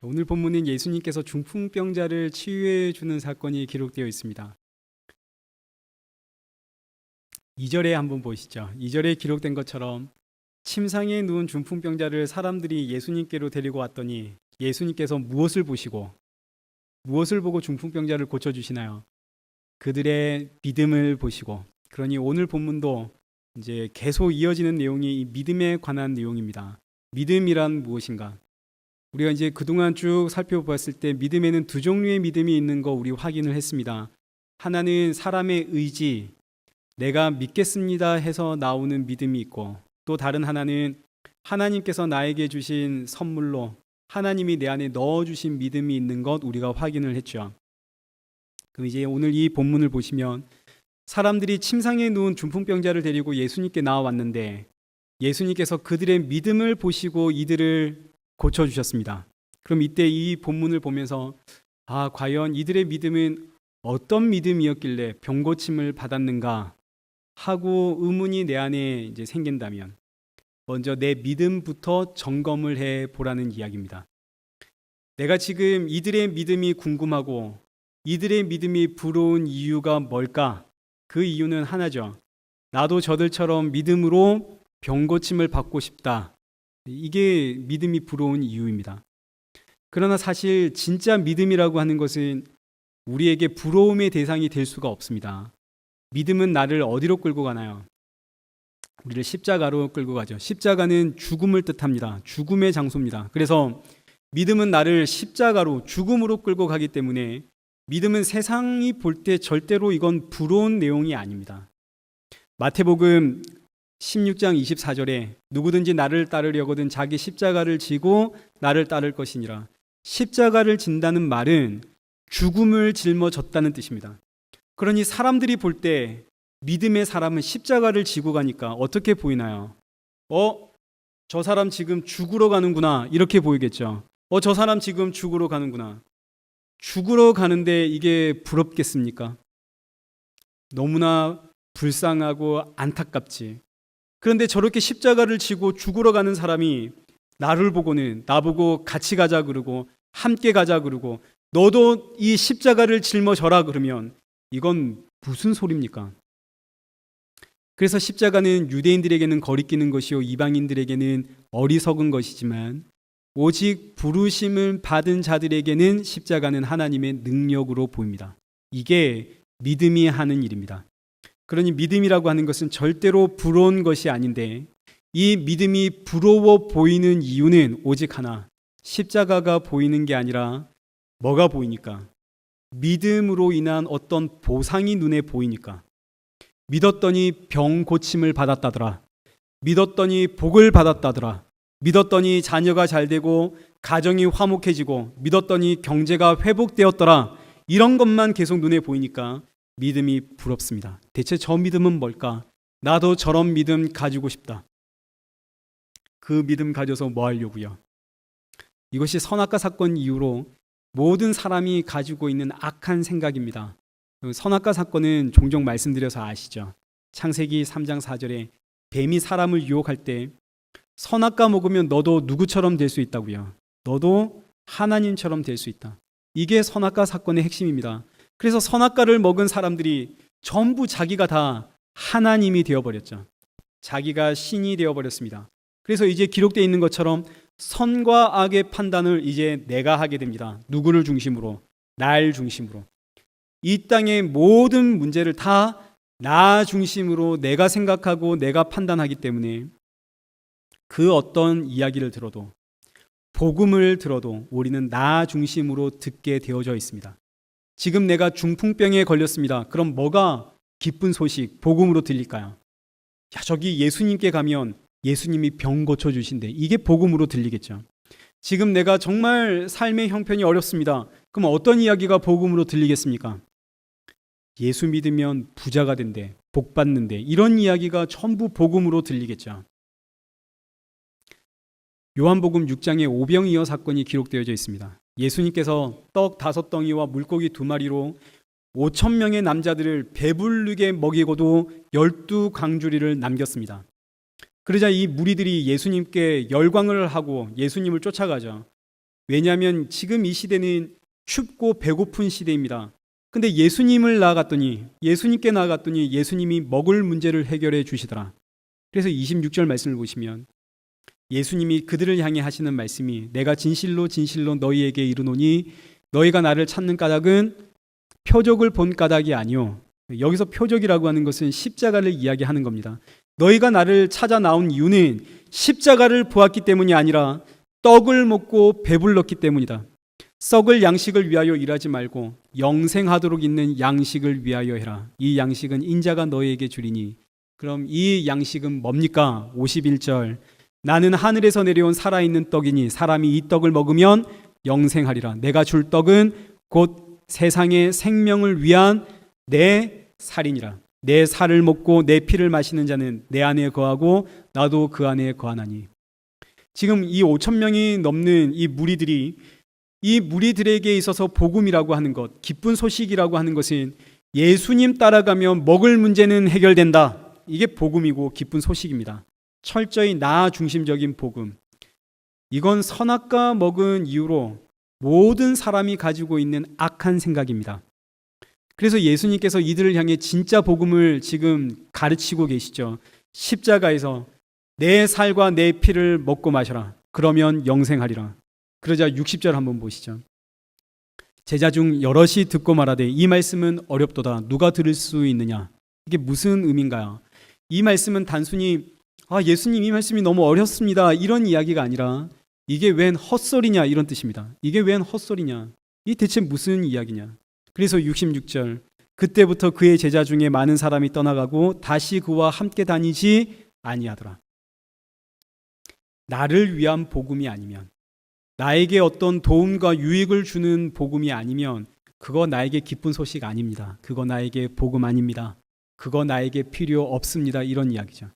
오늘 본문은 예수님께서 중풍병자를 치유해 주는 사건이 기록되어 있습니다. 2절에 한번 보시죠. 2절에 기록된 것처럼 침상에 누운 중풍병자를 사람들이 예수님께로 데리고 왔더니 예수님께서 무엇을 보시고 무엇을 보고 중풍병자를 고쳐주시나요? 그들의 믿음을 보시고, 그러니 오늘 본문도 이제 계속 이어지는 내용이 이 믿음에 관한 내용입니다. 믿음이란 무엇인가? 우리가 이제 그동안 쭉 살펴보았을 때 믿음에는 두 종류의 믿음이 있는 거 우리 확인을 했습니다. 하나는 사람의 의지, 내가 믿겠습니다 해서 나오는 믿음이 있고, 또 다른 하나는 하나님께서 나에게 주신 선물로 하나님이 내 안에 넣어주신 믿음이 있는 것 우리가 확인을 했죠. 그럼 이제 오늘 이 본문을 보시면 사람들이 침상에 누운 중풍병자를 데리고 예수님께 나와왔는데 예수님께서 그들의 믿음을 보시고 이들을 고쳐주셨습니다. 그럼 이때 이 본문을 보면서 과연 이들의 믿음은 어떤 믿음이었길래 병고침을 받았는가 하고 의문이 내 안에 이제 생긴다면 먼저 내 믿음부터 점검을 해 보라는 이야기입니다. 내가 지금 이들의 믿음이 궁금하고 이들의 믿음이 부러운 이유가 뭘까? 그 이유는 하나죠. 나도 저들처럼 믿음으로 병고침을 받고 싶다. 이게 믿음이 부러운 이유입니다. 그러나 사실 진짜 믿음이라고 하는 것은 우리에게 부러움의 대상이 될 수가 없습니다. 믿음은 나를 어디로 끌고 가나요? 우리를 십자가로 끌고 가죠. 십자가는 죽음을 뜻합니다. 죽음의 장소입니다. 그래서 믿음은 나를 십자가로, 죽음으로 끌고 가기 때문에 믿음은 세상이 볼 때 절대로 이건 부러운 내용이 아닙니다. 마태복음 16장 24절에 누구든지 나를 따르려거든 자기 십자가를 지고 나를 따를 것이니라. 십자가를 진다는 말은 죽음을 짊어졌다는 뜻입니다. 그러니 사람들이 볼 때 믿음의 사람은 십자가를 지고 가니까 어떻게 보이나요? 저 사람 지금 죽으러 가는구나, 이렇게 보이겠죠. 저 사람 지금 죽으러 가는구나. 죽으러 가는데 이게 부럽겠습니까? 너무나 불쌍하고 안타깝지. 그런데 저렇게 십자가를 지고 죽으러 가는 사람이 나를 보고는 나보고 같이 가자 그러고 함께 가자 그러고 너도 이 십자가를 짊어져라 그러면 이건 무슨 소리입니까? 그래서 십자가는 유대인들에게는 거리끼는 것이요 이방인들에게는 어리석은 것이지만 오직 부르심을 받은 자들에게는 십자가는 하나님의 능력으로 보입니다. 이게 믿음이 하는 일입니다. 그러니 믿음이라고 하는 것은 절대로 부러운 것이 아닌데 이 믿음이 부러워 보이는 이유는 오직 하나, 십자가가 보이는 게 아니라 뭐가 보이니까? 믿음으로 인한 어떤 보상이 눈에 보이니까. 믿었더니 병 고침을 받았다더라. 믿었더니 복을 받았다더라. 믿었더니 자녀가 잘 되고 가정이 화목해지고 믿었더니 경제가 회복되었더라. 이런 것만 계속 눈에 보이니까 믿음이 부럽습니다. 대체 저 믿음은 뭘까? 나도 저런 믿음 가지고 싶다. 그 믿음 가져서 뭐 하려고요? 이것이 선악과 사건 이후로 모든 사람이 가지고 있는 악한 생각입니다. 선악과 사건은 종종 말씀드려서 아시죠? 창세기 3장 4절에 뱀이 사람을 유혹할 때 선악과 먹으면 너도 누구처럼 될 수 있다고요. 너도 하나님처럼 될 수 있다. 이게 선악과 사건의 핵심입니다. 그래서 선악과를 먹은 사람들이 전부 자기가 다 하나님이 되어버렸죠. 자기가 신이 되어버렸습니다. 그래서 이제 기록되어 있는 것처럼 선과 악의 판단을 이제 내가 하게 됩니다. 누구를 중심으로? 날 중심으로. 이 땅의 모든 문제를 다 나 중심으로 내가 생각하고 내가 판단하기 때문에 그 어떤 이야기를 들어도 복음을 들어도 우리는 나 중심으로 듣게 되어져 있습니다. 지금 내가 중풍병에 걸렸습니다. 그럼 뭐가 기쁜 소식, 복음으로 들릴까요? 저기 예수님께 가면 예수님이 병 고쳐주신대. 이게 복음으로 들리겠죠. 지금 내가 정말 삶의 형편이 어렵습니다. 그럼 어떤 이야기가 복음으로 들리겠습니까? 예수 믿으면 부자가 된대, 복 받는데, 이런 이야기가 전부 복음으로 들리겠죠. 요한복음 6장에 오병이어 사건이 기록되어져 있습니다. 예수님께서 떡 5덩이와 물고기 2마리로 5,000명의 남자들을 배부르게 먹이고도 12광주리를 남겼습니다. 그러자 이 무리들이 예수님께 열광을 하고 예수님을 쫓아가죠. 왜냐하면 지금 이 시대는 춥고 배고픈 시대입니다. 근데 예수님께 나아갔더니 예수님이 먹을 문제를 해결해 주시더라. 그래서 26절 말씀을 보시면 예수님이 그들을 향해 하시는 말씀이 내가 진실로 진실로 너희에게 이르노니 너희가 나를 찾는 까닭은 표적을 본 까닭이 아니요. 여기서 표적이라고 하는 것은 십자가를 이야기하는 겁니다. 너희가 나를 찾아 나온 이유는 십자가를 보았기 때문이 아니라 떡을 먹고 배불렀기 때문이다. 썩을 양식을 위하여 일하지 말고 영생하도록 있는 양식을 위하여 해라. 이 양식은 인자가 너희에게 주리니. 그럼 이 양식은 뭡니까? 51절 나는 하늘에서 내려온 살아있는 떡이니 사람이 이 떡을 먹으면 영생하리라. 내가 줄 떡은 곧 세상의 생명을 위한 내 살이니라. 내 살을 먹고 내 피를 마시는 자는 내 안에 거하고 나도 그 안에 거하나니. 지금 이 5천 명이 넘는 이 무리들에게 있어서 복음이라고 하는 것, 기쁜 소식이라고 하는 것은 예수님 따라가면 먹을 문제는 해결된다. 이게 복음이고 기쁜 소식입니다. 철저히 나 중심적인 복음. 이건 선악과 먹은 이유로 모든 사람이 가지고 있는 악한 생각입니다. 그래서 예수님께서 이들을 향해 진짜 복음을 지금 가르치고 계시죠. 십자가에서 내 살과 내 피를 먹고 마셔라. 그러면 영생하리라. 그러자 60절 한번 보시죠. 제자 중 여럿이 듣고 말하되 이 말씀은 어렵도다. 누가 들을 수 있느냐? 이게 무슨 의미인가요? 이 말씀은 단순히 예수님 이 말씀이 너무 어렵습니다. 이런 이야기가 아니라 이게 웬 헛소리냐 이런 뜻입니다. 이게 웬 헛소리냐? 이 대체 무슨 이야기냐? 그래서 66절 그때부터 그의 제자 중에 많은 사람이 떠나가고 다시 그와 함께 다니지 아니하더라. 나를 위한 복음이 아니면, 나에게 어떤 도움과 유익을 주는 복음이 아니면 그거 나에게 기쁜 소식 아닙니다. 그거 나에게 복음 아닙니다. 그거 나에게 필요 없습니다. 이런 이야기죠.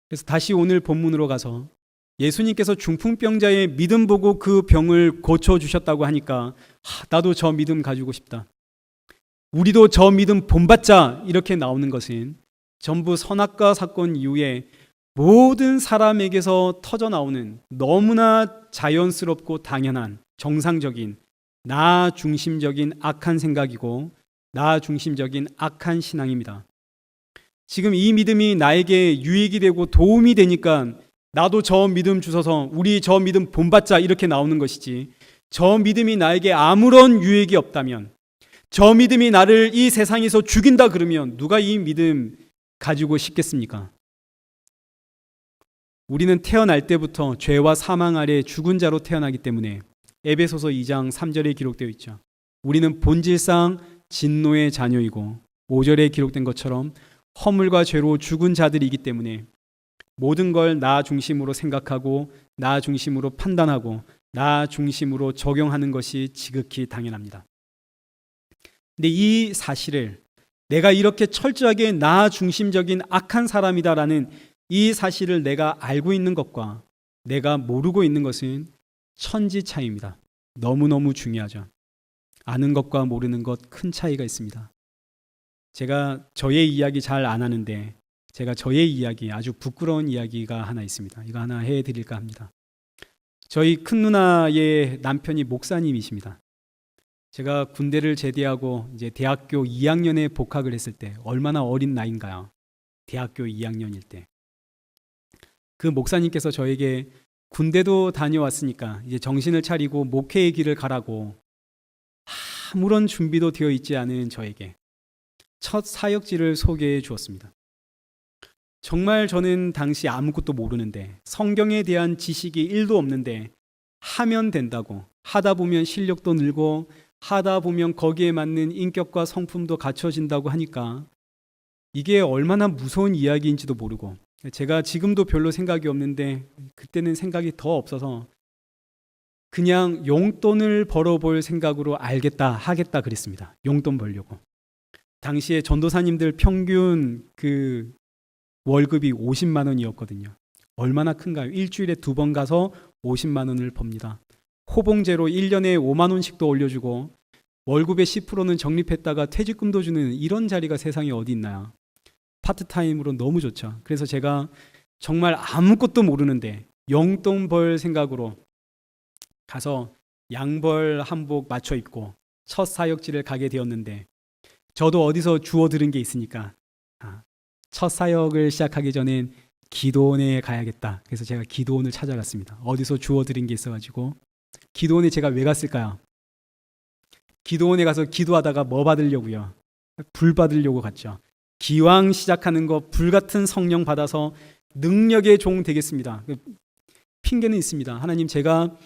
그래서 다시 오늘 본문으로 가서 예수님께서 중풍병자의 믿음 보고 그 병을 고쳐주셨다고 하니까 나도 저 믿음 가지고 싶다. 우리도 저 믿음 본받자 이렇게 나오는 것은 전부 선악과 사건 이후에 모든 사람에게서 터져 나오는 너무나 자연스럽고 당연한 정상적인 나 중심적인 악한 생각이고 나 중심적인 악한 신앙입니다. 지금 이 믿음이 나에게 유익이 되고 도움이 되니까 나도 저 믿음 주셔서 우리 저 믿음 본받자 이렇게 나오는 것이지, 저 믿음이 나에게 아무런 유익이 없다면, 저 믿음이 나를 이 세상에서 죽인다 그러면 누가 이 믿음 가지고 싶겠습니까? 우리는 태어날 때부터 죄와 사망 아래 죽은 자로 태어나기 때문에 에베소서 2장 3절에 기록되어 있죠. 우리는 본질상 진노의 자녀이고 5절에 기록된 것처럼 허물과 죄로 죽은 자들이기 때문에 모든 걸 나 중심으로 생각하고 나 중심으로 판단하고 나 중심으로 적용하는 것이 지극히 당연합니다. 근데 이 사실을, 내가 이렇게 철저하게 나 중심적인 악한 사람이다라는 이 사실을 내가 알고 있는 것과 내가 모르고 있는 것은 천지 차이입니다. 너무너무 중요하죠. 아는 것과 모르는 것 큰 차이가 있습니다. 제가 저의 이야기 잘 안 하는데 제가 저의 이야기, 아주 부끄러운 이야기가 하나 있습니다. 이거 하나 해드릴까 합니다. 저희 큰 누나의 남편이 목사님이십니다. 제가 군대를 제대하고 이제 대학교 2학년에 복학을 했을 때 얼마나 어린 나이인가요? 대학교 2학년일 때. 그 목사님께서 저에게 군대도 다녀왔으니까 이제 정신을 차리고 목회의 길을 가라고 아무런 준비도 되어 있지 않은 저에게 첫 사역지를 소개해 주었습니다. 정말 저는 당시 아무것도 모르는데, 성경에 대한 지식이 1도 없는데 하면 된다고, 하다 보면 실력도 늘고 하다 보면 거기에 맞는 인격과 성품도 갖춰진다고 하니까 이게 얼마나 무서운 이야기인지도 모르고, 제가 지금도 별로 생각이 없는데 그때는 생각이 더 없어서 그냥 용돈을 벌어볼 생각으로 알겠다 하겠다 그랬습니다. 용돈 벌려고. 당시에 전도사님들 평균 그 월급이 50만 원이었거든요. 얼마나 큰가요? 일주일에 2번 가서 50만 원을 법니다. 호봉제로 1년에 5만 원씩도 올려주고 월급의 10%는 적립했다가 퇴직금도 주는 이런 자리가 세상에 어디 있나요? 파트타임으로 너무 좋죠. 그래서 제가 정말 아무것도 모르는데 용돈 벌 생각으로 가서 양벌 한복 맞춰 입고 첫 사역지를 가게 되었는데, 저도 어디서 주워 들은 게 있으니까 첫 사역을 시작하기 전엔 기도원에 가야겠다. 그래서 제가 기도원을 찾아갔습니다. 어디서 주워 들은 게 있어가지고. 기도원에 제가 왜 갔을까요? 기도원에 가서 기도하다가 뭐 받으려고요? 불 받으려고 갔죠. 기왕 시작하는 거 불같은 성령 받아서 능력의 종 되겠습니다. 핑계는 있습니다. 하나님, 제가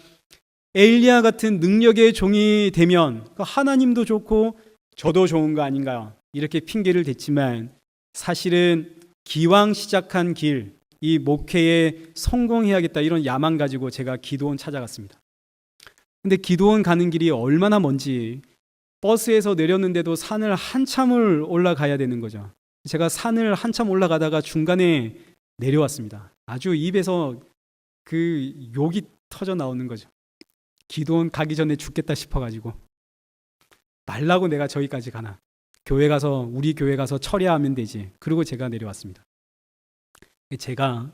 엘리야 같은 능력의 종이 되면 하나님도 좋고 저도 좋은 거 아닌가요? 이렇게 핑계를 댔지만, 사실은 기왕 시작한 길, 이 목회에 성공해야겠다, 이런 야망 가지고 제가 기도원 찾아갔습니다. 근데 기도원 가는 길이 얼마나 먼지, 버스에서 내렸는데도 산을 한참을 올라가야 되는 거죠. 제가 산을 한참 올라가다가 중간에 내려왔습니다. 아주 입에서 그 욕이 터져 나오는 거죠. 기도원 가기 전에 죽겠다 싶어가지고, 말라고 내가 저기까지 가나, 우리 교회 가서 처리하면 되지. 그리고 제가 내려왔습니다. 제가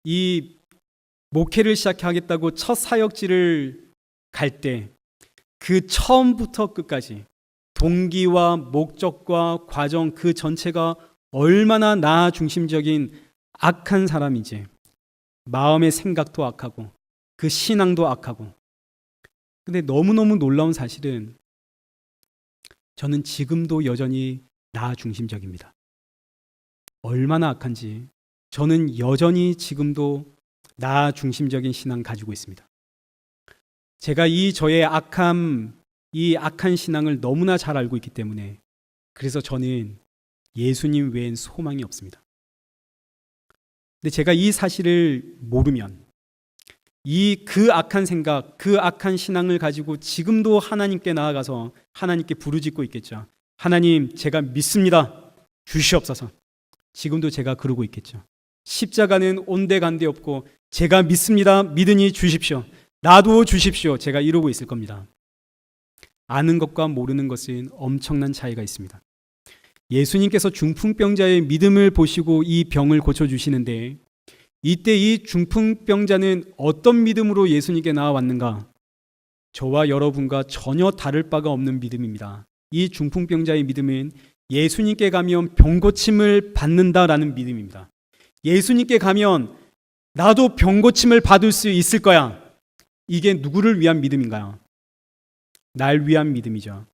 이 목회를 시작하겠다고 첫 사역지를 갈 때 그 처음부터 끝까지 동기와 목적과 과정 그 전체가 얼마나 나 중심적인 악한 사람인지, 마음의 생각도 악하고 그 신앙도 악하고. 근데 너무너무 놀라운 사실은 저는 지금도 여전히 나 중심적입니다. 얼마나 악한지 저는 여전히 지금도 나 중심적인 신앙 가지고 있습니다. 제가 저의 이 악한 신앙을 너무나 잘 알고 있기 때문에, 그래서 저는 예수님 외엔 소망이 없습니다. 근데 제가 이 사실을 모르면 그 악한 생각, 그 악한 신앙을 가지고 지금도 하나님께 나아가서 하나님께 부르짖고 있겠죠. 하나님, 제가 믿습니다. 주시옵소서. 지금도 제가 그러고 있겠죠. 십자가는 온데간데 없고 제가 믿습니다. 믿으니 주십시오. 나도 주십시오. 제가 이러고 있을 겁니다. 아는 것과 모르는 것은 엄청난 차이가 있습니다. 예수님께서 중풍병자의 믿음을 보시고 이 병을 고쳐주시는데, 이때 이 중풍병자는 어떤 믿음으로 예수님께 나아왔는가? 저와 여러분과 전혀 다를 바가 없는 믿음입니다. 이 중풍병자의 믿음은 예수님께 가면 병 고침을 받는다라는 믿음입니다. 예수님께 가면 나도 병 고침을 받을 수 있을 거야. 이게 누구를 위한 믿음인가요? 날 위한 믿음이죠.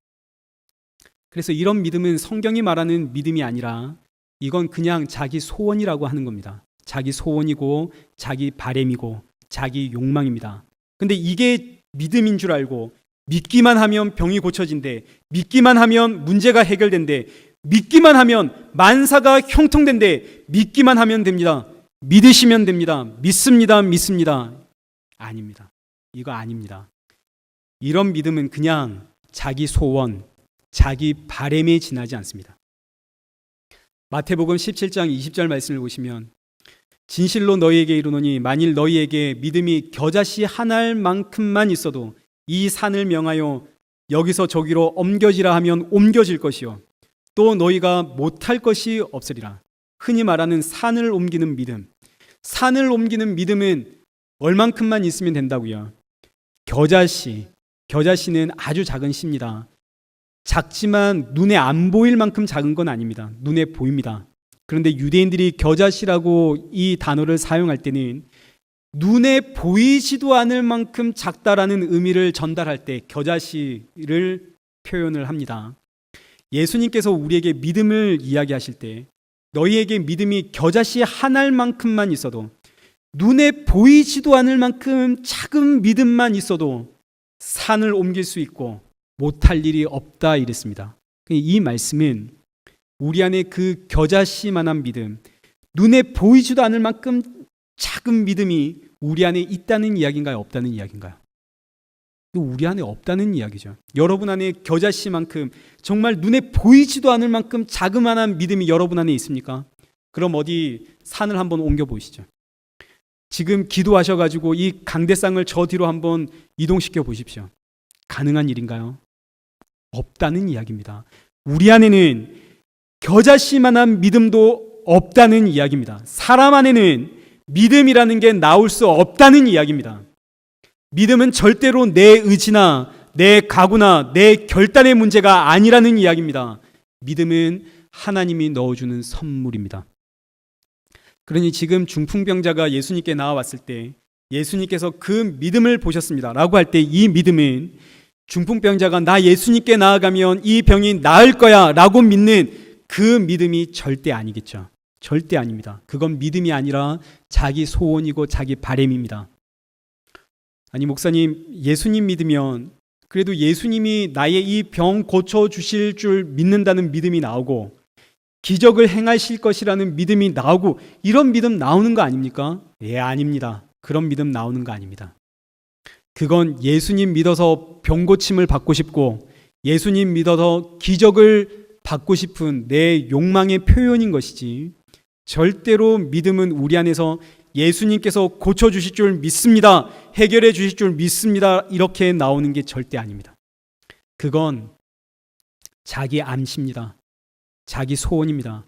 그래서 이런 믿음은 성경이 말하는 믿음이 아니라 이건 그냥 자기 소원이라고 하는 겁니다. 자기 소원이고 자기 바램이고 자기 욕망입니다. 근데 이게 믿음인 줄 알고 믿기만 하면 병이 고쳐진대, 믿기만 하면 문제가 해결된대, 믿기만 하면 만사가 형통된대, 믿기만 하면 됩니다. 믿으시면 됩니다. 믿습니다. 아닙니다. 이거 아닙니다. 이런 믿음은 그냥 자기 소원, 자기 바램에 지나지 않습니다. 마태복음 17장 20절 말씀을 보시면, 진실로 너희에게 이르노니 만일 너희에게 믿음이 겨자씨 한 알만큼만 있어도 이 산을 명하여 여기서 저기로 옮겨지라 하면 옮겨질 것이요 또 너희가 못할 것이 없으리라. 흔히 말하는 산을 옮기는 믿음. 산을 옮기는 믿음은 얼만큼만 있으면 된다고요? 겨자씨는 아주 작은 씨입니다. 작지만 눈에 안 보일 만큼 작은 건 아닙니다. 눈에 보입니다. 그런데 유대인들이 겨자씨라고 이 단어를 사용할 때는 눈에 보이지도 않을 만큼 작다라는 의미를 전달할 때 겨자씨를 표현을 합니다. 예수님께서 우리에게 믿음을 이야기하실 때 너희에게 믿음이 겨자씨 한 알만큼만 있어도, 눈에 보이지도 않을 만큼 작은 믿음만 있어도 산을 옮길 수 있고 못할 일이 없다 이랬습니다. 이 말씀은 우리 안에 그 겨자씨만한 믿음, 눈에 보이지도 않을 만큼 작은 믿음이 우리 안에 있다는 이야기인가요? 없다는 이야기인가요? 우리 안에 없다는 이야기죠. 여러분 안에 겨자씨만큼 정말 눈에 보이지도 않을 만큼 자그마한 믿음이 여러분 안에 있습니까? 그럼 어디 산을 한번 옮겨 보시죠. 지금 기도하셔가지고 이 강대상을 저 뒤로 한번 이동시켜 보십시오. 가능한 일인가요? 없다는 이야기입니다. 우리 안에는 겨자씨만한 믿음도 없다는 이야기입니다. 사람 안에는 믿음이라는 게 나올 수 없다는 이야기입니다. 믿음은 절대로 내 의지나 내 각오나 내 결단의 문제가 아니라는 이야기입니다. 믿음은 하나님이 넣어주는 선물입니다. 그러니 지금 중풍병자가 예수님께 나와왔을 때 예수님께서 그 믿음을 보셨습니다 라고 할 때 이 믿음은 중풍병자가 나 예수님께 나아가면 이 병이 나을 거야 라고 믿는 그 믿음이 절대 아니겠죠. 절대 아닙니다. 그건 믿음이 아니라 자기 소원이고 자기 바람입니다. 아니 목사님, 예수님 믿으면 그래도 예수님이 나의 이 병 고쳐주실 줄 믿는다는 믿음이 나오고 기적을 행하실 것이라는 믿음이 나오고 이런 믿음 나오는 거 아닙니까? 예, 아닙니다. 그런 믿음 나오는 거 아닙니다. 그건 예수님 믿어서 병 고침을 받고 싶고 예수님 믿어서 기적을 받고 싶은 내 욕망의 표현인 것이지, 절대로 믿음은 우리 안에서 예수님께서 고쳐주실 줄 믿습니다, 해결해 주실 줄 믿습니다 이렇게 나오는 게 절대 아닙니다. 그건 자기 암시입니다. 자기 소원입니다.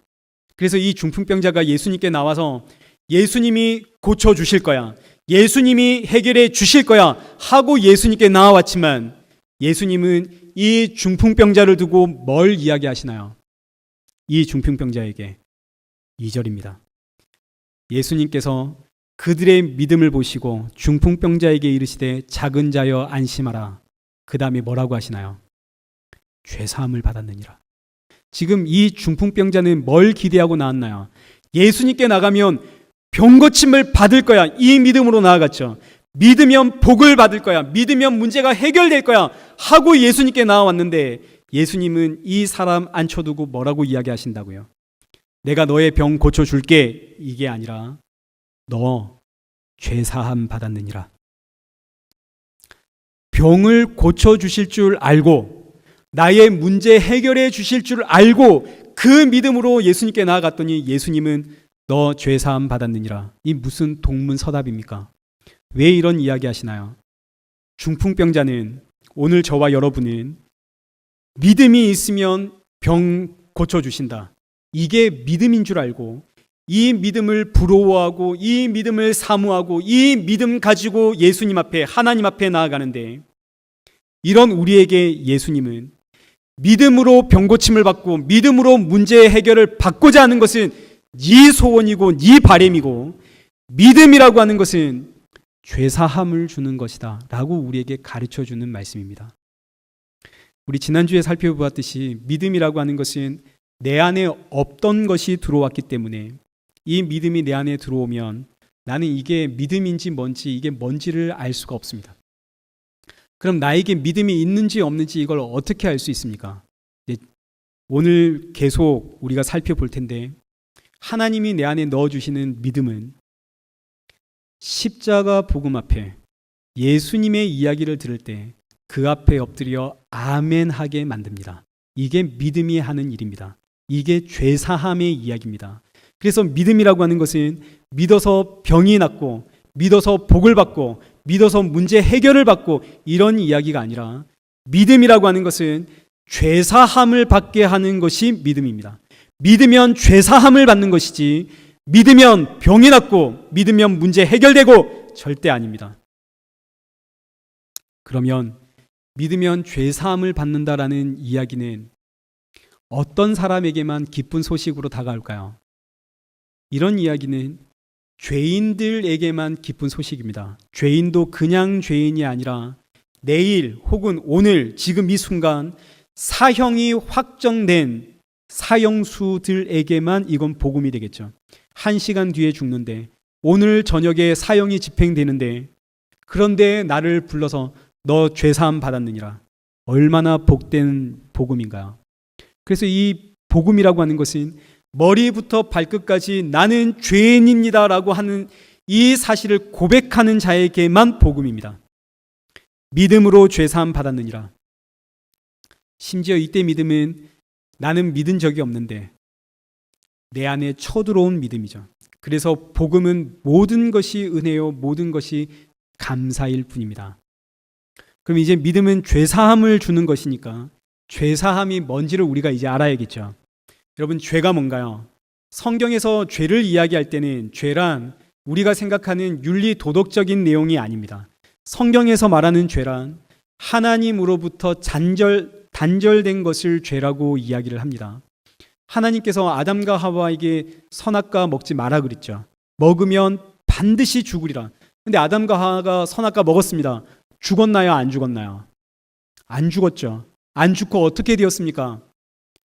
그래서 이 중풍병자가 예수님께 나와서 예수님이 고쳐주실 거야, 예수님이 해결해 주실 거야 하고 예수님께 나와왔지만 예수님은 이 중풍병자를 두고 뭘 이야기하시나요? 이 중풍병자에게 2절입니다. 예수님께서 그들의 믿음을 보시고 중풍병자에게 이르시되 작은 자여 안심하라. 그 다음에 뭐라고 하시나요? 죄사함을 받았느니라. 지금 이 중풍병자는 뭘 기대하고 나왔나요? 예수님께 나가면 병 고침을 받을 거야. 이 믿음으로 나아갔죠. 믿으면 복을 받을 거야, 믿으면 문제가 해결될 거야 하고 예수님께 나와왔는데 예수님은 이 사람 앉혀두고 뭐라고 이야기하신다고요? 내가 너의 병 고쳐줄게, 이게 아니라 너 죄사함 받았느니라. 병을 고쳐주실 줄 알고 나의 문제 해결해 주실 줄 알고 그 믿음으로 예수님께 나아갔더니 예수님은 너 죄사함 받았느니라. 이 무슨 동문서답입니까? 왜 이런 이야기 하시나요? 중풍병자는, 오늘 저와 여러분은 믿음이 있으면 병 고쳐주신다, 이게 믿음인 줄 알고 이 믿음을 부러워하고 이 믿음을 사모하고 이 믿음 가지고 예수님 앞에, 하나님 앞에 나아가는데, 이런 우리에게 예수님은 믿음으로 병 고침을 받고 믿음으로 문제 해결을 받고자 하는 것은 네 소원이고 네 바람이고, 믿음이라고 하는 것은 죄사함을 주는 것이다 라고 우리에게 가르쳐주는 말씀입니다. 우리 지난주에 살펴보았듯이 믿음이라고 하는 것은 내 안에 없던 것이 들어왔기 때문에 이 믿음이 내 안에 들어오면 나는 이게 믿음인지 뭔지, 이게 뭔지를 알 수가 없습니다. 그럼 나에게 믿음이 있는지 없는지 이걸 어떻게 알 수 있습니까? 오늘 계속 우리가 살펴볼 텐데, 하나님이 내 안에 넣어주시는 믿음은 십자가 복음 앞에 예수님의 이야기를 들을 때 그 앞에 엎드려 아멘 하게 만듭니다. 이게 믿음이 하는 일입니다. 이게 죄사함의 이야기입니다. 그래서 믿음이라고 하는 것은 믿어서 병이 낫고 믿어서 복을 받고 믿어서 문제 해결을 받고 이런 이야기가 아니라, 믿음이라고 하는 것은 죄사함을 받게 하는 것이 믿음입니다. 믿으면 죄사함을 받는 것이지 믿으면 병이 낫고 믿으면 문제 해결되고 절대 아닙니다. 그러면 믿으면 죄사함을 받는다라는 이야기는 어떤 사람에게만 기쁜 소식으로 다가올까요? 이런 이야기는 죄인들에게만 기쁜 소식입니다. 죄인도 그냥 죄인이 아니라 내일 혹은 오늘 지금 이 순간 사형이 확정된 사형수들에게만 이건 복음이 되겠죠. 1시간 뒤에 죽는데, 오늘 저녁에 사형이 집행되는데, 그런데 나를 불러서 너 죄사함 받았느니라. 얼마나 복된 복음인가요? 그래서 이 복음이라고 하는 것은 머리부터 발끝까지 나는 죄인입니다 라고 하는 이 사실을 고백하는 자에게만 복음입니다. 믿음으로 죄사함 받았느니라. 심지어 이때 믿음은 나는 믿은 적이 없는데 내 안에 쳐들어온 믿음이죠. 그래서 복음은 모든 것이 은혜요, 모든 것이 감사일 뿐입니다. 그럼 이제 믿음은 죄사함을 주는 것이니까 죄사함이 뭔지를 우리가 이제 알아야겠죠. 여러분, 죄가 뭔가요? 성경에서 죄를 이야기할 때는 죄란 우리가 생각하는 윤리 도덕적인 내용이 아닙니다. 성경에서 말하는 죄란 하나님으로부터 단절된 것을 죄라고 이야기를 합니다. 하나님께서 아담과 하와에게 선악과 먹지 마라 그랬죠. 먹으면 반드시 죽으리라. 근데 아담과 하와가 선악과 먹었습니다. 죽었나요? 안 죽었나요? 안 죽었죠. 안 죽고 어떻게 되었습니까?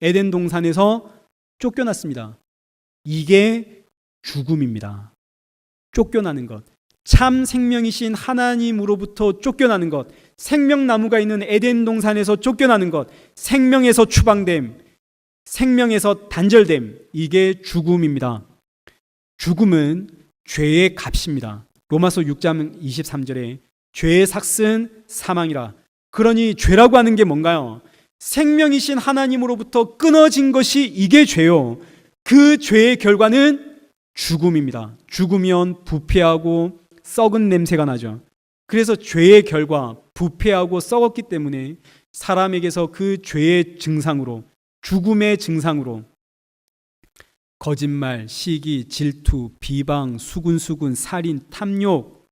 에덴 동산에서 쫓겨났습니다. 이게 죽음입니다. 쫓겨나는 것. 참 생명이신 하나님으로부터 쫓겨나는 것. 생명나무가 있는 에덴 동산에서 쫓겨나는 것. 생명에서 추방됨. 생명에서 단절됨. 이게 죽음입니다. 죽음은 죄의 값입니다. 로마서 6장 23절에 죄의 삭은 사망이라. 그러니 죄라고 하는 게 뭔가요? 생명이신 하나님으로부터 끊어진 것이 이게 죄요. 그 죄의 결과는 죽음입니다. 죽으면 부패하고 썩은 냄새가 나죠. 그래서 죄의 결과, 부패하고 썩었기 때문에 사람에게서 그 죄의 증상으로, 죽음의 증상으로 거짓말, 시기, 질투, 비방, 수군수군, 살인, 탐욕,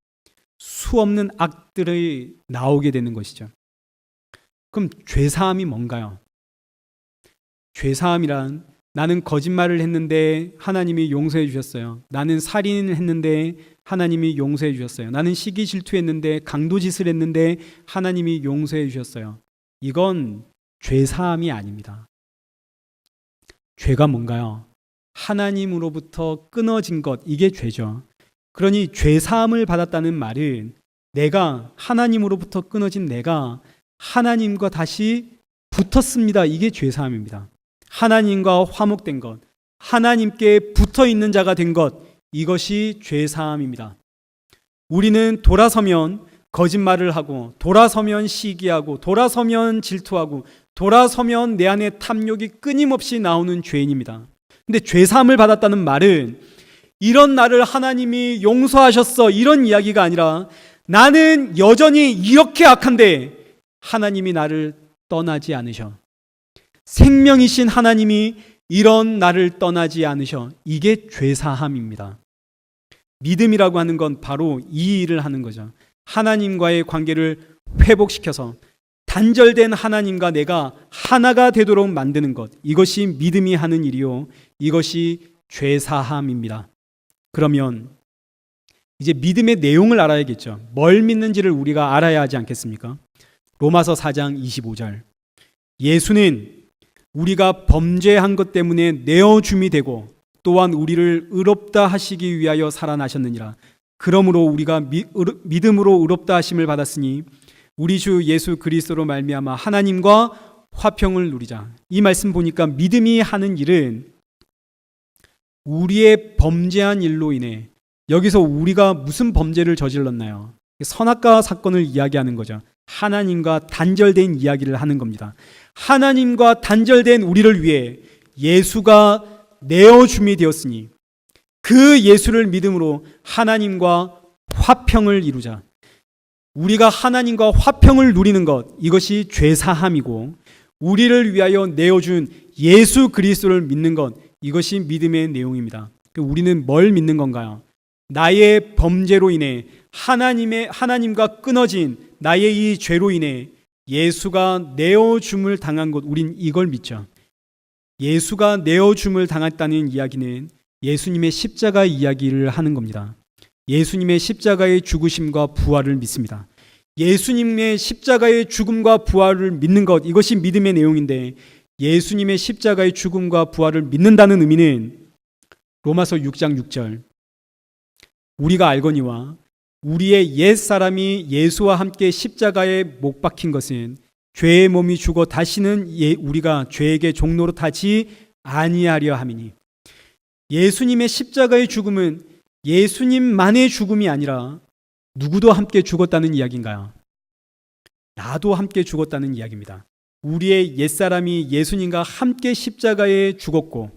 수없는 악들이 나오게 되는 것이죠. 그럼 죄사함이 뭔가요? 죄사함이란 나는 거짓말을 했는데 하나님이 용서해 주셨어요. 나는 살인을 했는데 하나님이 용서해 주셨어요. 나는 시기 질투했는데 강도짓을 했는데 하나님이 용서해 주셨어요. 이건 죄사함이 아닙니다. 죄가 뭔가요? 하나님으로부터 끊어진 것, 이게 죄죠. 그러니 죄사함을 받았다는 말은 내가 하나님으로부터 끊어진 내가 하나님과 다시 붙었습니다. 이게 죄사함입니다. 하나님과 화목된 것, 하나님께 붙어있는 자가 된 것, 이것이 죄사함입니다. 우리는 돌아서면 거짓말을 하고, 돌아서면 시기하고, 돌아서면 질투하고, 돌아서면 내 안에 탐욕이 끊임없이 나오는 죄인입니다. 근데 죄사함을 받았다는 말은 이런 나를 하나님이 용서하셨어, 이런 이야기가 아니라 나는 여전히 이렇게 악한데 하나님이 나를 떠나지 않으셔. 생명이신 하나님이 이런 나를 떠나지 않으셔. 이게 죄사함입니다. 믿음이라고 하는 건 바로 이 일을 하는 거죠. 하나님과의 관계를 회복시켜서 단절된 하나님과 내가 하나가 되도록 만드는 것. 이것이 믿음이 하는 일이요. 이것이 죄사함입니다. 그러면 이제 믿음의 내용을 알아야겠죠. 뭘 믿는지를 우리가 알아야 하지 않겠습니까? 로마서 4장 25절. 예수는 우리가 범죄한 것 때문에 내어줌이 되고 또한 우리를 의롭다 하시기 위하여 살아나셨느니라. 그러므로 우리가 믿음으로 의롭다 하심을 받았으니 우리 주 예수 그리스도로 말미암아 하나님과 화평을 누리자. 이 말씀 보니까 믿음이 하는 일은 우리의 범죄한 일로 인해, 여기서 우리가 무슨 범죄를 저질렀나요? 선악과 사건을 이야기하는 거죠. 하나님과 단절된 이야기를 하는 겁니다. 하나님과 단절된 우리를 위해 예수가 내어줌이 되었으니 그 예수를 믿음으로 하나님과 화평을 이루자. 우리가 하나님과 화평을 누리는 것, 이것이 죄사함이고, 우리를 위하여 내어준 예수 그리스도를 믿는 것, 이것이 믿음의 내용입니다. 우리는 뭘 믿는 건가요? 나의 범죄로 인해 하나님과 끊어진 나의 이 죄로 인해 예수가 내어줌을 당한 것, 우린 이걸 믿죠. 예수가 내어줌을 당했다는 이야기는 예수님의 십자가 이야기를 하는 겁니다. 예수님의 십자가의 죽으심과 부활을 믿습니다. 예수님의 십자가의 죽음과 부활을 믿는 것, 이것이 믿음의 내용인데, 예수님의 십자가의 죽음과 부활을 믿는다는 의미는 로마서 6장 6절, 우리가 알거니와 우리의 옛사람이 예수와 함께 십자가에 못 박힌 것은 죄의 몸이 죽어 다시는 우리가 죄에게 종노릇 하지 아니하려 함이니. 예수님의 십자가의 죽음은 예수님만의 죽음이 아니라 누구도 함께 죽었다는 이야기인가요? 나도 함께 죽었다는 이야기입니다. 우리의 옛사람이 예수님과 함께 십자가에 죽었고,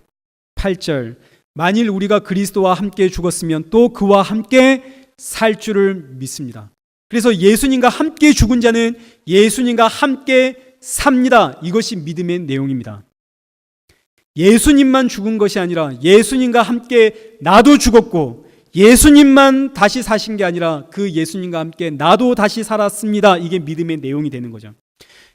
8절, 만일 우리가 그리스도와 함께 죽었으면 또 그와 함께 살 줄을 믿습니다. 그래서 예수님과 함께 죽은 자는 예수님과 함께 삽니다. 이것이 믿음의 내용입니다. 예수님만 죽은 것이 아니라 예수님과 함께 나도 죽었고 예수님만 다시 사신 게 아니라 그 예수님과 함께 나도 다시 살았습니다. 이게 믿음의 내용이 되는 거죠.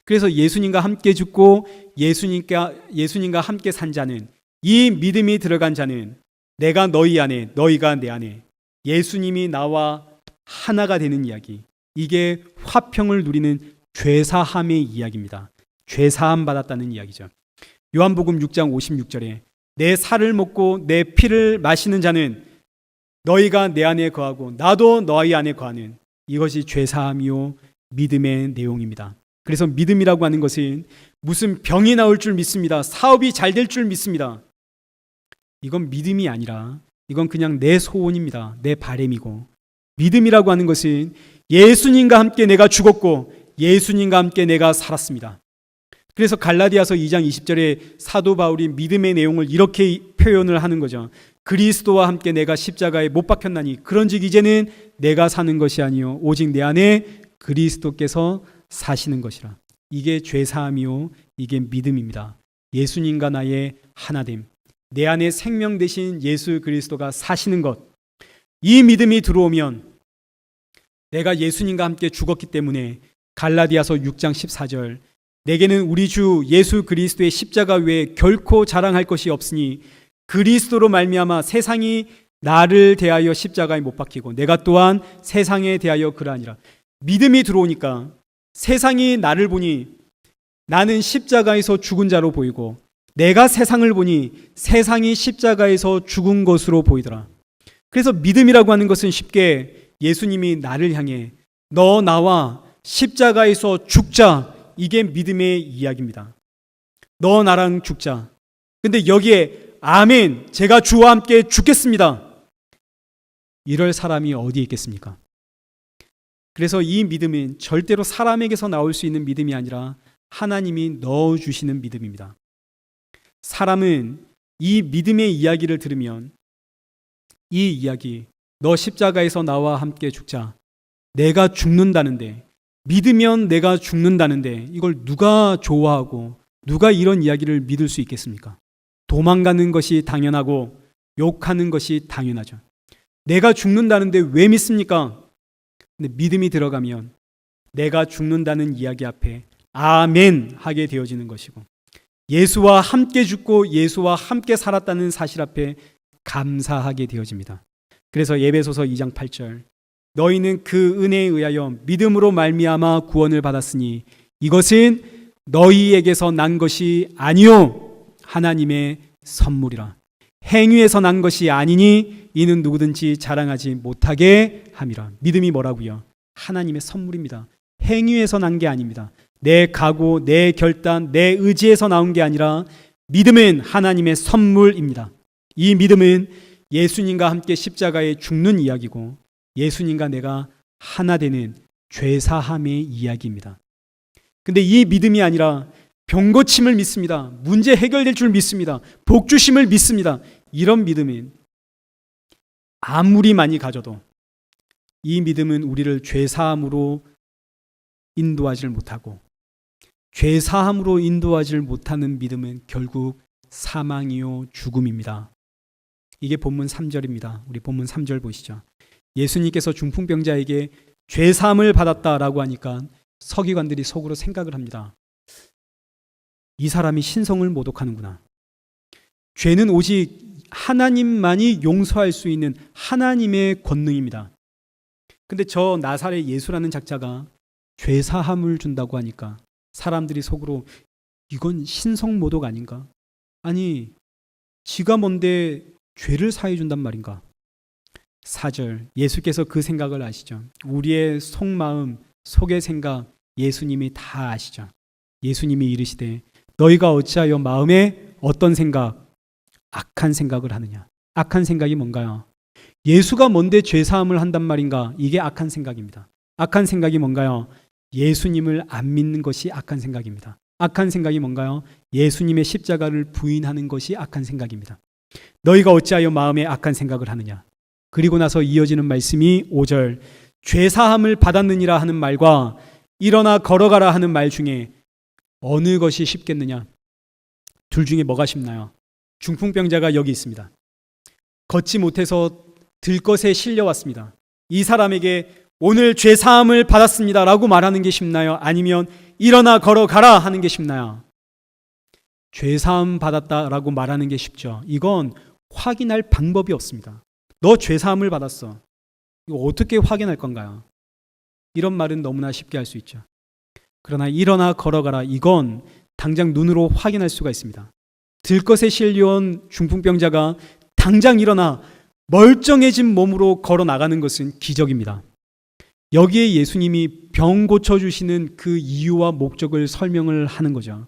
그래서 예수님과 함께 죽고 예수님과 함께 산 자는, 이 믿음이 들어간 자는 내가 너희 안에, 너희가 내 안에, 예수님이 나와 하나가 되는 이야기, 이게 화평을 누리는 죄사함의 이야기입니다. 죄사함 받았다는 이야기죠. 요한복음 6장 56절에 내 살을 먹고 내 피를 마시는 자는 너희가 내 안에 거하고 나도 너희 안에 거하는, 이것이 죄사함이요 믿음의 내용입니다. 그래서 믿음이라고 하는 것은 무슨 병이 나올 줄 믿습니다. 사업이 잘 될 줄 믿습니다. 이건 믿음이 아니라 이건 그냥 내 소원입니다. 내 바람이고, 믿음이라고 하는 것은 예수님과 함께 내가 죽었고 예수님과 함께 내가 살았습니다. 그래서 갈라디아서 2장 20절에 사도 바울이 믿음의 내용을 이렇게 표현을 하는 거죠. 그리스도와 함께 내가 십자가에 못 박혔나니 그런즉 이제는 내가 사는 것이 아니요 오직 내 안에 그리스도께서 사시는 것이라. 이게 죄사함이요 이게 믿음입니다. 예수님과 나의 하나됨, 내 안에 생명 되신 예수 그리스도가 사시는 것, 이 믿음이 들어오면 내가 예수님과 함께 죽었기 때문에 갈라디아서 6장 14절 내게는 우리 주 예수 그리스도의 십자가 외에 결코 자랑할 것이 없으니 그리스도로 말미암아 세상이 나를 대하여 십자가에 못 박히고 내가 또한 세상에 대하여 그러하니라. 믿음이 들어오니까 세상이 나를 보니 나는 십자가에서 죽은 자로 보이고 내가 세상을 보니 세상이 십자가에서 죽은 것으로 보이더라. 그래서 믿음이라고 하는 것은 쉽게 예수님이 나를 향해 너 나와 십자가에서 죽자, 이게 믿음의 이야기입니다. 너 나랑 죽자. 근데 여기에 아멘, 제가 주와 함께 죽겠습니다, 이럴 사람이 어디에 있겠습니까? 그래서 이 믿음은 절대로 사람에게서 나올 수 있는 믿음이 아니라 하나님이 넣어주시는 믿음입니다. 사람은 이 믿음의 이야기를 들으면 이 이야기, 너 십자가에서 나와 함께 죽자, 내가 죽는다는데, 믿으면 내가 죽는다는데 이걸 누가 좋아하고 누가 이런 이야기를 믿을 수 있겠습니까? 도망가는 것이 당연하고 욕하는 것이 당연하죠. 내가 죽는다는데 왜 믿습니까? 근데 믿음이 들어가면 내가 죽는다는 이야기 앞에 아멘 하게 되어지는 것이고, 예수와 함께 죽고 예수와 함께 살았다는 사실 앞에 감사하게 되어집니다. 그래서 에베소서 2장 8절 너희는 그 은혜에 의하여 믿음으로 말미암아 구원을 받았으니 이것은 너희에게서 난 것이 아니요 하나님의 선물이라. 행위에서 난 것이 아니니 이는 누구든지 자랑하지 못하게 함이라. 믿음이 뭐라고요? 하나님의 선물입니다. 행위에서 난 게 아닙니다. 내 각오, 내 결단, 내 의지에서 나온 게 아니라 믿음은 하나님의 선물입니다. 이 믿음은 예수님과 함께 십자가에 죽는 이야기고 예수님과 내가 하나 되는 죄사함의 이야기입니다. 근데 이 믿음이 아니라 병고침을 믿습니다. 문제 해결될 줄 믿습니다. 복주심을 믿습니다. 이런 믿음은 아무리 많이 가져도 이 믿음은 우리를 죄사함으로 인도하지 못하고, 죄사함으로 인도하지 못하는 믿음은 결국 사망이요 죽음입니다. 이게 본문 3절입니다. 우리 본문 3절 보시죠. 예수님께서 중풍병자에게 죄사함을 받았다라고 하니까 서기관들이 속으로 생각을 합니다. 이 사람이 신성을 모독하는구나. 죄는 오직 하나님만이 용서할 수 있는 하나님의 권능입니다. 근데 저 나사렛 예수라는 작자가 죄사함을 준다고 하니까 사람들이 속으로 이건 신성 모독 아닌가? 아니, 지가 뭔데 죄를 사해 준단 말인가? 4절 예수께서 그 생각을 아시죠? 우리의 속마음, 속의 생각 예수님이 다 아시죠? 예수님이 이르시되 너희가 어찌하여 마음에 어떤 생각, 악한 생각을 하느냐? 악한 생각이 뭔가요? 예수가 뭔데 죄사함을 한단 말인가? 이게 악한 생각입니다. 악한 생각이 뭔가요? 예수님을 안 믿는 것이 악한 생각입니다. 악한 생각이 뭔가요? 예수님의 십자가를 부인하는 것이 악한 생각입니다. 너희가 어찌하여 마음에 악한 생각을 하느냐? 그리고 나서 이어지는 말씀이 5절 죄사함을 받았느니라 하는 말과 일어나 걸어가라 하는 말 중에 어느 것이 쉽겠느냐? 둘 중에 뭐가 쉽나요? 중풍병자가 여기 있습니다. 걷지 못해서 들것에 실려왔습니다. 이 사람에게 오늘 죄 사함을 받았습니다 라고 말하는 게 쉽나요? 아니면 일어나 걸어가라 하는 게 쉽나요? 죄 사함 받았다라고 말하는 게 쉽죠. 이건 확인할 방법이 없습니다. 너 죄 사함을 받았어. 이거 어떻게 확인할 건가요? 이런 말은 너무나 쉽게 할 수 있죠. 그러나 일어나 걸어가라, 이건 당장 눈으로 확인할 수가 있습니다. 들것에 실려온 중풍병자가 당장 일어나 멀쩡해진 몸으로 걸어 나가는 것은 기적입니다. 여기에 예수님이 병 고쳐주시는 그 이유와 목적을 설명을 하는 거죠.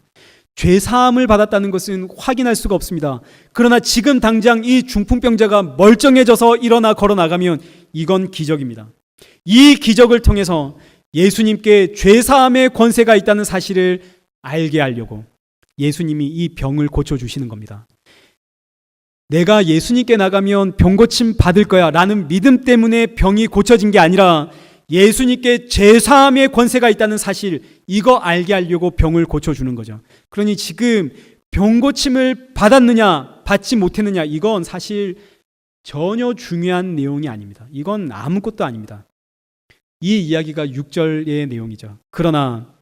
죄 사함을 받았다는 것은 확인할 수가 없습니다. 그러나 지금 당장 이 중풍병자가 멀쩡해져서 일어나 걸어 나가면 이건 기적입니다. 이 기적을 통해서 예수님께 죄 사함의 권세가 있다는 사실을 알게 하려고 예수님이 이 병을 고쳐주시는 겁니다. 내가 예수님께 나가면 병 고침 받을 거야 라는 믿음 때문에 병이 고쳐진 게 아니라 예수님께 죄 사함의 권세가 있다는 사실, 이거 알게 하려고 병을 고쳐주는 거죠. 그러니 지금 병 고침을 받았느냐 받지 못했느냐, 이건 사실 전혀 중요한 내용이 아닙니다. 이건 아무것도 아닙니다. 이 이야기가 6절의 내용이죠. 그러나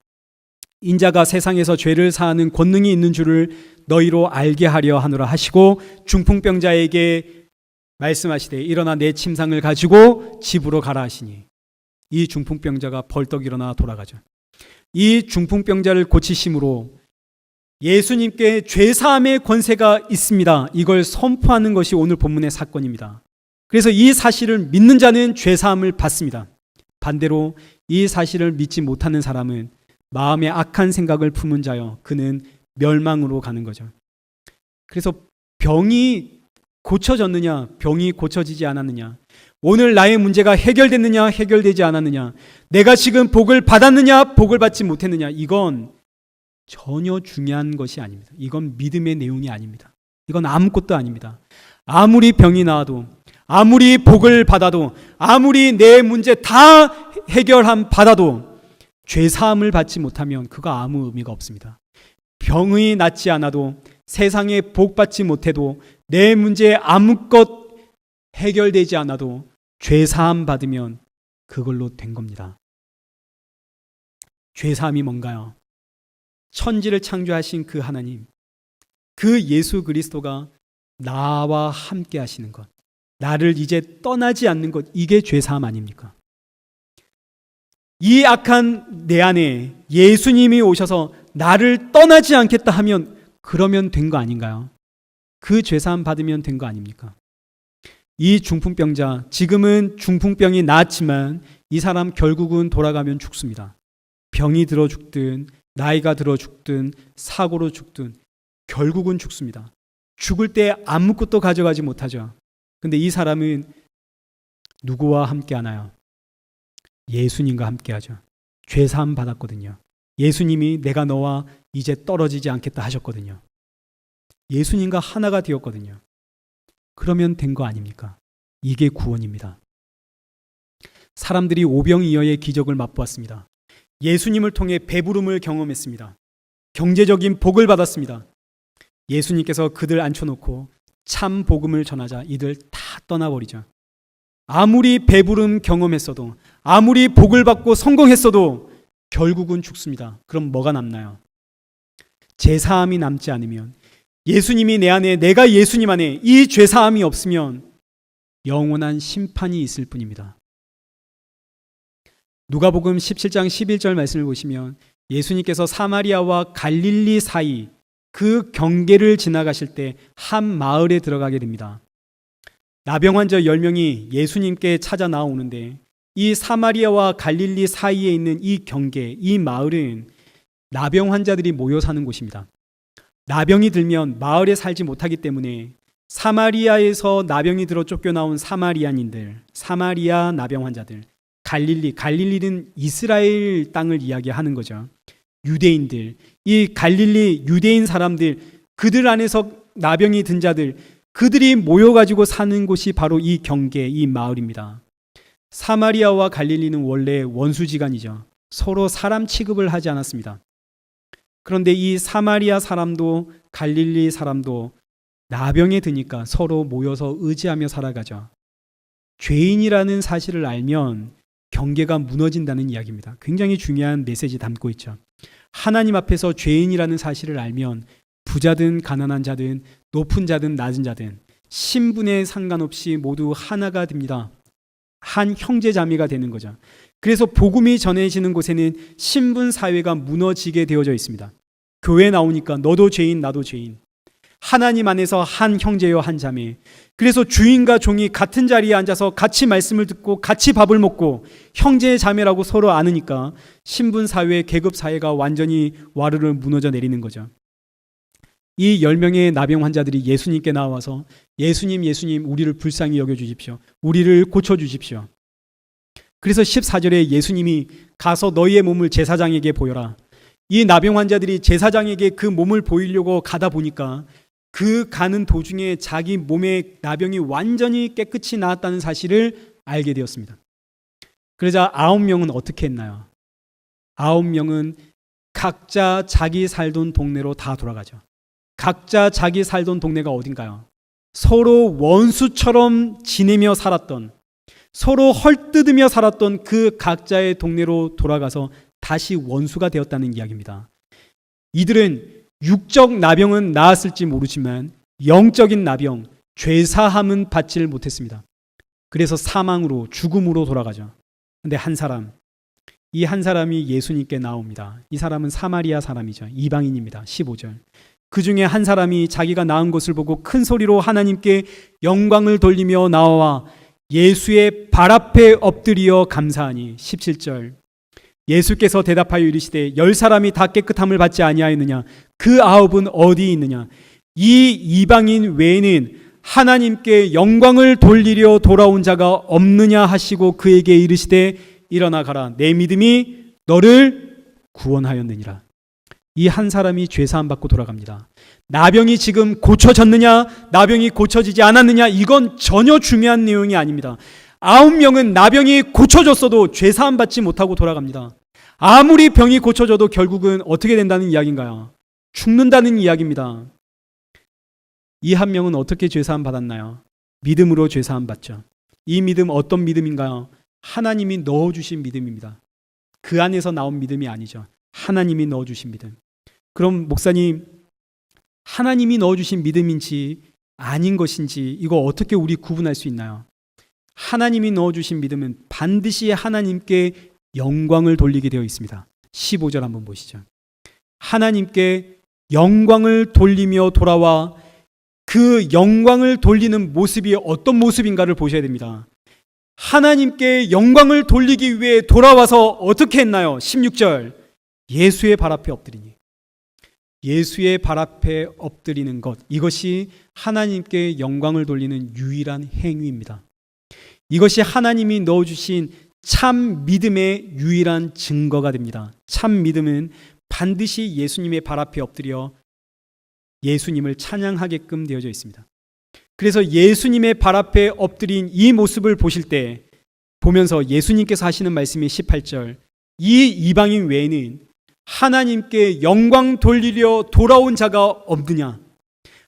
인자가 세상에서 죄를 사하는 권능이 있는 줄을 너희로 알게 하려 하노라 하시고 중풍병자에게 말씀하시되 일어나 내 침상을 가지고 집으로 가라 하시니 이 중풍병자가 벌떡 일어나 돌아가죠. 이 중풍병자를 고치심으로 예수님께 죄사함의 권세가 있습니다. 이걸 선포하는 것이 오늘 본문의 사건입니다. 그래서 이 사실을 믿는 자는 죄사함을 받습니다. 반대로 이 사실을 믿지 못하는 사람은 마음에 악한 생각을 품은 자여 그는 멸망으로 가는 거죠. 그래서 병이 고쳐졌느냐, 병이 고쳐지지 않았느냐, 오늘 나의 문제가 해결됐느냐, 해결되지 않았느냐, 내가 지금 복을 받았느냐, 복을 받지 못했느냐, 이건 전혀 중요한 것이 아닙니다. 이건 믿음의 내용이 아닙니다. 이건 아무것도 아닙니다. 아무리 병이 나와도, 아무리 복을 받아도, 아무리 내 문제 다 해결함 받아도 죄 사함을 받지 못하면 그거 아무 의미가 없습니다. 병이 낫지 않아도, 세상에 복 받지 못해도, 내 문제 아무것 해결되지 않아도 죄 사함 받으면 그걸로 된 겁니다. 죄 사함이 뭔가요? 천지를 창조하신 그 하나님, 그 예수 그리스도가 나와 함께 하시는 것, 나를 이제 떠나지 않는 것, 이게 죄 사함 아닙니까? 이 악한 내 안에 예수님이 오셔서 나를 떠나지 않겠다 하면 그러면 된 거 아닌가요? 그 죄 사함 받으면 된 거 아닙니까? 이 중풍병자, 지금은 중풍병이 나았지만 이 사람 결국은 돌아가면 죽습니다. 병이 들어 죽든 나이가 들어 죽든 사고로 죽든 결국은 죽습니다. 죽을 때 아무것도 가져가지 못하죠. 근데 이 사람은 누구와 함께 하나요? 예수님과 함께 하죠. 죄 사함 받았거든요. 예수님이 내가 너와 이제 떨어지지 않겠다 하셨거든요. 예수님과 하나가 되었거든요. 그러면 된 거 아닙니까? 이게 구원입니다. 사람들이 오병이어의 기적을 맛보았습니다. 예수님을 통해 배부름을 경험했습니다. 경제적인 복을 받았습니다. 예수님께서 그들 앉혀놓고 참 복음을 전하자 이들 다 떠나버리죠. 아무리 배부름 경험했어도, 아무리 복을 받고 성공했어도 결국은 죽습니다. 그럼 뭐가 남나요? 죄사함이 남지 않으면, 예수님이 내 안에, 내가 예수님 안에 이 죄사함이 없으면 영원한 심판이 있을 뿐입니다. 누가복음 17장 11절 말씀을 보시면 예수님께서 사마리아와 갈릴리 사이 그 경계를 지나가실 때 한 마을에 들어가게 됩니다. 나병 환자 10명이 예수님께 찾아 나오는데 이 사마리아와 갈릴리 사이에 있는 이 경계, 이 마을은 나병 환자들이 모여 사는 곳입니다. 나병이 들면 마을에 살지 못하기 때문에 사마리아에서 나병이 들어 쫓겨나온 사마리아인들, 사마리아 나병 환자들, 갈릴리는 이스라엘 땅을 이야기하는 거죠. 유대인들, 이 갈릴리 유대인 사람들, 그들 안에서 나병이 든 자들, 그들이 모여가지고 사는 곳이 바로 이 경계, 이 마을입니다. 사마리아와 갈릴리는 원래 원수지간이죠. 서로 사람 취급을 하지 않았습니다. 그런데 이 사마리아 사람도 갈릴리 사람도 나병에 드니까 서로 모여서 의지하며 살아가죠. 죄인이라는 사실을 알면 경계가 무너진다는 이야기입니다. 굉장히 중요한 메시지 담고 있죠. 하나님 앞에서 죄인이라는 사실을 알면 부자든 가난한 자든 높은 자든 낮은 자든 신분에 상관없이 모두 하나가 됩니다. 한 형제자매가 되는 거죠. 그래서 복음이 전해지는 곳에는 신분 사회가 무너지게 되어져 있습니다. 교회 나오니까 너도 죄인 나도 죄인. 하나님 안에서 한 형제요 한 자매. 그래서 주인과 종이 같은 자리에 앉아서 같이 말씀을 듣고 같이 밥을 먹고 형제 자매라고 서로 아느니까 신분 사회, 계급 사회가 완전히 와르르 무너져 내리는 거죠. 이 10명의 나병 환자들이 예수님께 나와서 예수님 우리를 불쌍히 여겨주십시오. 우리를 고쳐주십시오. 그래서 14절에 예수님이 가서 너희의 몸을 제사장에게 보여라. 이 나병 환자들이 제사장에게 그 몸을 보이려고 가다 보니까 그 가는 도중에 자기 몸의 나병이 완전히 깨끗이 나았다는 사실을 알게 되었습니다. 그러자 9명은 어떻게 했나요? 9명은 각자 자기 살던 동네로 다 돌아가죠. 각자 자기 살던 동네가 어딘가요? 서로 원수처럼 지내며 살았던, 서로 헐뜯으며 살았던 그 각자의 동네로 돌아가서 다시 원수가 되었다는 이야기입니다. 이들은 육적 나병은 나았을지 모르지만 영적인 나병, 죄사함은 받지를 못했습니다. 그래서 사망으로, 죽음으로 돌아가죠. 근데 이 한 사람이 예수님께 나옵니다. 이 사람은 사마리아 사람이죠. 이방인입니다. 15절. 그 중에 한 사람이 자기가 나은 것을 보고 큰 소리로 하나님께 영광을 돌리며 나와 예수의 발 앞에 엎드리어 감사하니. 17절. 예수께서 대답하여 이르시되 10사람이 다 깨끗함을 받지 아니하였느냐? 그 9은 어디 있느냐? 이 이방인 외에는 하나님께 영광을 돌리려 돌아온 자가 없느냐 하시고 그에게 이르시되 일어나 가라. 내 믿음이 너를 구원하였느니라. 이 한 사람이 죄사함 받고 돌아갑니다. 나병이 지금 고쳐졌느냐, 나병이 고쳐지지 않았느냐, 이건 전혀 중요한 내용이 아닙니다. 9명은 나병이 고쳐졌어도 죄사함 받지 못하고 돌아갑니다. 아무리 병이 고쳐져도 결국은 어떻게 된다는 이야기인가요? 죽는다는 이야기입니다. 이 한 명은 어떻게 죄사함 받았나요? 믿음으로 죄사함 받죠. 이 믿음 어떤 믿음인가요? 하나님이 넣어주신 믿음입니다. 그 안에서 나온 믿음이 아니죠. 하나님이 넣어주신 믿음. 그럼 목사님, 하나님이 넣어주신 믿음인지 아닌 것인지 이거 어떻게 우리 구분할 수 있나요? 하나님이 넣어주신 믿음은 반드시 하나님께 영광을 돌리게 되어 있습니다. 15절 한번 보시죠. 하나님께 영광을 돌리며 돌아와 그 영광을 돌리는 모습이 어떤 모습인가를 보셔야 됩니다. 하나님께 영광을 돌리기 위해 돌아와서 어떻게 했나요? 16절. 예수의 발 앞에 엎드리니. 예수의 발 앞에 엎드리는 것, 이것이 하나님께 영광을 돌리는 유일한 행위입니다. 이것이 하나님이 넣어주신 참 믿음의 유일한 증거가 됩니다. 참 믿음은 반드시 예수님의 발 앞에 엎드려 예수님을 찬양하게끔 되어져 있습니다. 그래서 예수님의 발 앞에 엎드린 이 모습을 보실 때 보면서 예수님께서 하시는 말씀이 18절. 이 이방인 외에는 하나님께 영광 돌리려 돌아온 자가 없느냐?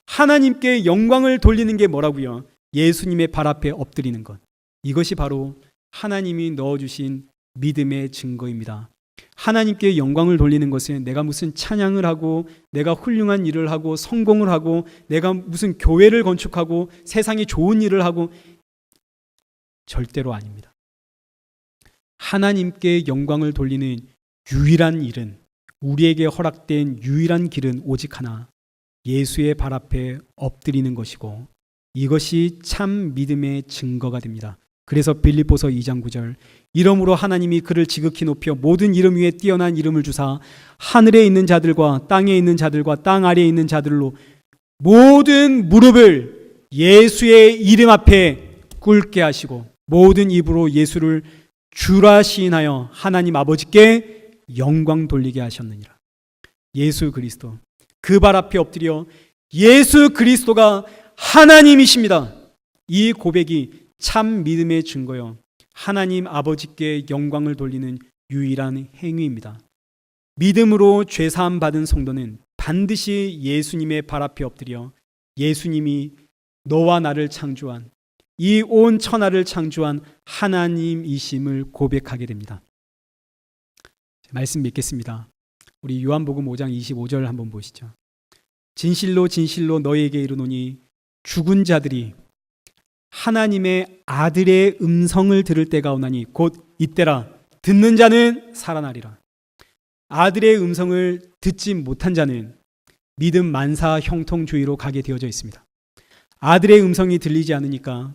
하나님께 영광을 돌리는 게 뭐라고요? 예수님의 발 앞에 엎드리는 것. 이것이 바로 하나님이 넣어주신 믿음의 증거입니다. 하나님께 영광을 돌리는 것은 내가 무슨 찬양을 하고 내가 훌륭한 일을 하고 성공을 하고 내가 무슨 교회를 건축하고 세상에 좋은 일을 하고 절대로 아닙니다. 하나님께 영광을 돌리는 유일한 일은, 우리에게 허락된 유일한 길은 오직 하나, 예수의 발 앞에 엎드리는 것이고 이것이 참 믿음의 증거가 됩니다. 그래서 빌립보서 2장 9절. 이러므로 하나님이 그를 지극히 높여 모든 이름 위에 뛰어난 이름을 주사 하늘에 있는 자들과 땅에 있는 자들과 땅 아래에 있는 자들로 모든 무릎을 예수의 이름 앞에 꿇게 하시고 모든 입으로 예수를 주라 시인하여 하나님 아버지께 영광 돌리게 하셨느니라. 예수 그리스도, 그 발 앞에 엎드려 예수 그리스도가 하나님이십니다. 이 고백이 참 믿음의 증거요, 하나님 아버지께 영광을 돌리는 유일한 행위입니다. 믿음으로 죄사함 받은 성도는 반드시 예수님의 발 앞에 엎드려 예수님이 너와 나를 창조한, 이 온 천하를 창조한 하나님이심을 고백하게 됩니다. 말씀 믿겠습니다. 우리 요한복음 5장 25절 한번 보시죠. 진실로 진실로 너희에게 이르노니 죽은 자들이 하나님의 아들의 음성을 들을 때가 오나니 곧 이때라. 듣는 자는 살아나리라. 아들의 음성을 듣지 못한 자는 믿음 만사 형통주의로 가게 되어져 있습니다. 아들의 음성이 들리지 않으니까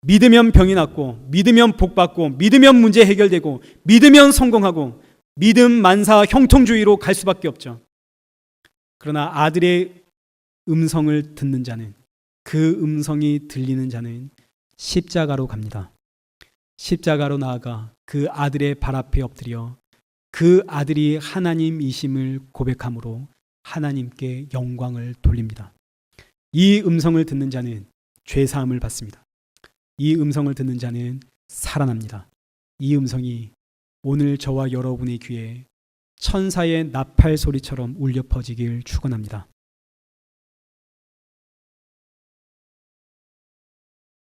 믿으면 병이 낫고, 믿으면 복받고, 믿으면 문제 해결되고, 믿으면 성공하고, 믿음 만사 형통주의로 갈 수밖에 없죠. 그러나 아들의 음성을 듣는 자는, 그 음성이 들리는 자는 십자가로 갑니다. 십자가로 나아가 그 아들의 발 앞에 엎드려 그 아들이 하나님이심을 고백함으로 하나님께 영광을 돌립니다. 이 음성을 듣는 자는 죄사함을 받습니다. 이 음성을 듣는 자는 살아납니다. 이 음성이 오늘 저와 여러분의 귀에 천사의 나팔 소리처럼 울려 퍼지길 축원합니다.